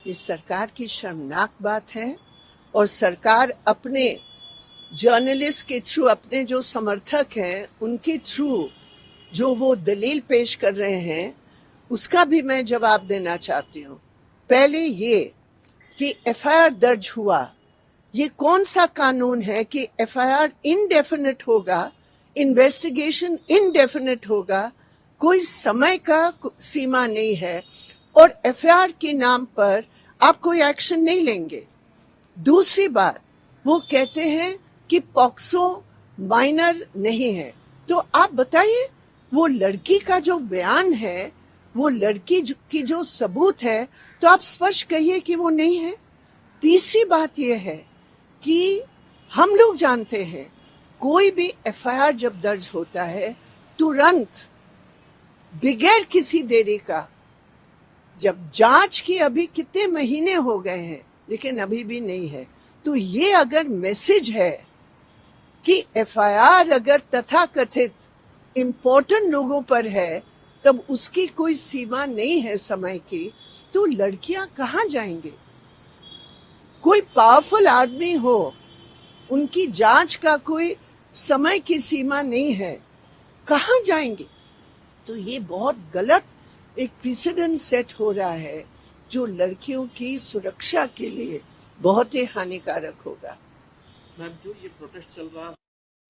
ये सरकार की शर्मनाक बात है और सरकार अपने जर्नलिस्ट के थ्रू, अपने जो समर्थक हैं उनके थ्रू जो वो दलील पेश कर रहे हैं उसका भी मैं जवाब देना चाहती हूँ। पहले ये कि एफआईआर दर्ज हुआ, ये कौन सा कानून है कि एफआईआर इनडेफिनिट होगा, इन्वेस्टिगेशन इनडेफिनिट होगा, कोई समय का सीमा नहीं है और एफआईआर के नाम पर आप कोई एक्शन नहीं लेंगे। दूसरी बात, वो कहते हैं कि पॉक्सो माइनर नहीं है, तो आप बताइए वो लड़की का जो बयान है, वो लड़की की जो सबूत है, तो आप स्पष्ट कहिए कि वो नहीं है। तीसरी बात ये है कि हम लोग जानते हैं कोई भी एफआईआर जब दर्ज होता है तुरंत बगैर किसी देरी का, जब जांच की अभी कितने महीने हो गए हैं लेकिन अभी भी नहीं है, तो ये अगर मैसेज है कि एफआईआर अगर तथाकथित इम्पोर्टेंट लोगों पर है तब उसकी कोई सीमा नहीं है समय की, तो लड़कियां कहां जाएंगे? कोई पावरफुल आदमी हो, उनकी जांच का कोई समय की सीमा नहीं है, कहां जाएंगे? तो ये बहुत गलत एक प्रेसिडेंट सेट हो रहा है जो लड़कियों की सुरक्षा के लिए बहुत ही हानिकारक होगा। मैम, जो ये प्रोटेस्ट चल रहा है,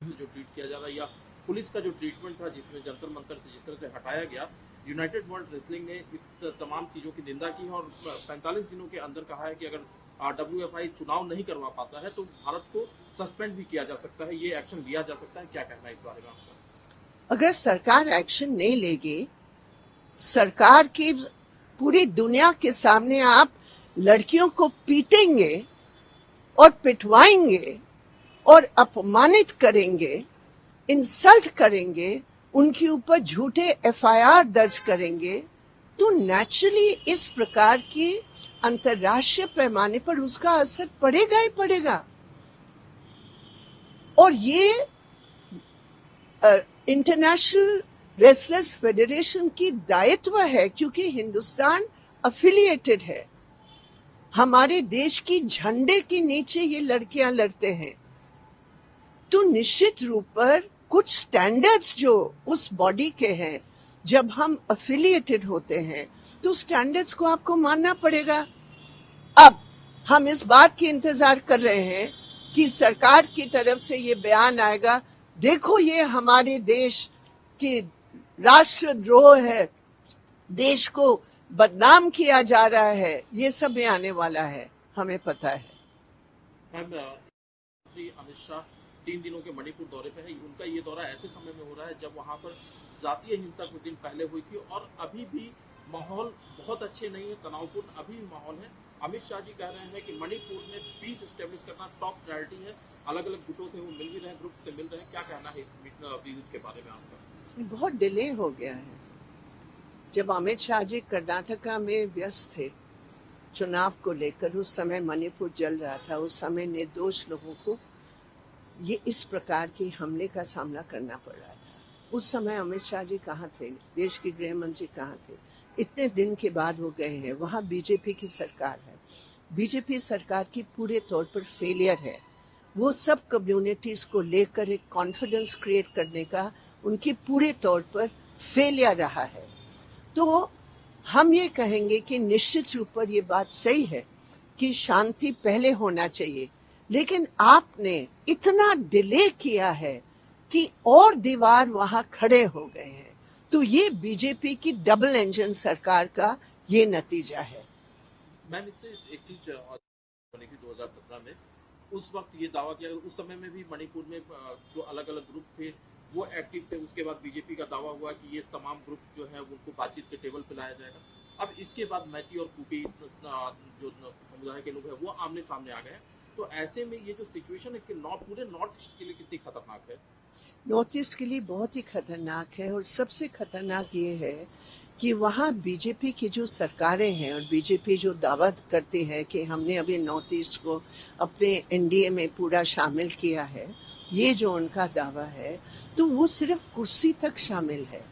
जो ट्वीट किया जा रहा है या पुलिस का जो ट्रीटमेंट था जिसमें जंतर मंतर से जिस तरह से हटाया गया, यूनाइटेड वर्ल्ड रेसलिंग ने इस तमाम चीजों की निंदा की है और 45 दिनों के अंदर कहा है कि अगर WFI चुनाव नहीं करवा पाता है तो भारत को सस्पेंड भी किया जा सकता है, ये एक्शन लिया जा सकता है। क्या कहना है इस बारे में आपका? अगर सरकार एक्शन नहीं लेगी, सरकार की पूरी दुनिया के सामने आप लड़कियों को पीटेंगे और पिटवाएंगे और अपमानित करेंगे, इंसल्ट करेंगे, उनके ऊपर झूठे एफआईआर दर्ज करेंगे, तो नेचुरली इस प्रकार की अंतर्राष्ट्रीय पैमाने पर उसका असर पड़ेगा ही पड़ेगा। और ये इंटरनेशनल रेसलर्स फेडरेशन की दायित्व है क्योंकि हिंदुस्तान अफिलिएटेड है, हमारे देश की झंडे के नीचे ये लड़कियां लड़ते हैं, तो निश्चित रूप पर कुछ स्टैंडर्ड्स जो उस बॉडी के हैं, जब हम अफिलिएटेड होते हैं तो स्टैंडर्ड्स को आपको मानना पड़ेगा। अब हम इस बात की इंतजार कर रहे हैं कि सरकार की तरफ से ये बयान आएगा, देखो ये हमारे देश की राष्ट्रद्रोह है, देश को बदनाम किया जा रहा है, ये सब भी आने वाला है, हमें पता है। अमित शाह 3 दिनों के मणिपुर दौरे पे है। उनका ये दौरा ऐसे समय में हो रहा है जब वहां पर जातीय हिंसा कुछ दिन पहले हुई थी और अभी भी माहौल बहुत अच्छे नहीं है, तनावपूर्ण अभी भी माहौल है। अमित शाह जी कह रहे हैं कि मणिपुर में पीस एस्टेब्लिश करना टॉप प्रायोरिटी है। अलग अलग गुटों से वो मिल भी रहे हैं, ग्रुप से मिल रहे हैं। क्या कहना है इस विजिट के बारे में आपका? बहुत डिले हो गया है। जब अमित शाह जी कर्नाटका में व्यस्त थे चुनाव को लेकर, उस समय मणिपुर जल रहा था, उस समय निर्दोष लोगों को ये इस प्रकार के हमले का सामना करना पड़ रहा था। उस समय अमित शाह जी कहाँ थे, देश के गृह मंत्री कहाँ थे? इतने दिन के बाद वो गए हैं, वहाँ बीजेपी की सरकार है, बीजेपी सरकार की पूरे तौर पर फेलियर है। वो सब कम्युनिटीज को लेकर एक कॉन्फिडेंस क्रिएट करने का उनकी पूरे तौर पर फेलियर रहा है। तो हम ये कहेंगे कि निश्चित रूप पर ये बात सही है कि शांति पहले होना चाहिए, लेकिन आपने इतना डिले किया है कि और दीवार वहां खड़े हो गए हैं, तो ये बीजेपी की डबल इंजन सरकार का ये नतीजा है। मैम, इससे एक चीज बनी थी 2017 में, उस वक्त ये दावा किया, उस समय में भी मणिपुर में जो अलग अलग ग्रुप थे वो एक्टिव थे। उसके बाद बीजेपी का दावा हुआ कि ये तमाम ग्रुप जो है उनको बातचीत के टेबल पे लाया जाएगा। अब इसके बाद मैती और कुकी जो समुदाय के लोग हैं वो आमने सामने आ गए। तो ऐसे में ये जो सिचुएशन है कि पूरे नॉर्थ ईस्ट के लिए कितनी खतरनाक है? नॉर्थ ईस्ट के लिए बहुत ही खतरनाक है और सबसे खतरनाक ये है कि वहाँ बीजेपी की जो सरकारें हैं और बीजेपी जो दावा करती है कि हमने अभी नॉर्थ ईस्ट को अपने एनडीए में पूरा शामिल किया है, ये जो उनका दावा है तो वो सिर्फ कुर्सी तक शामिल है।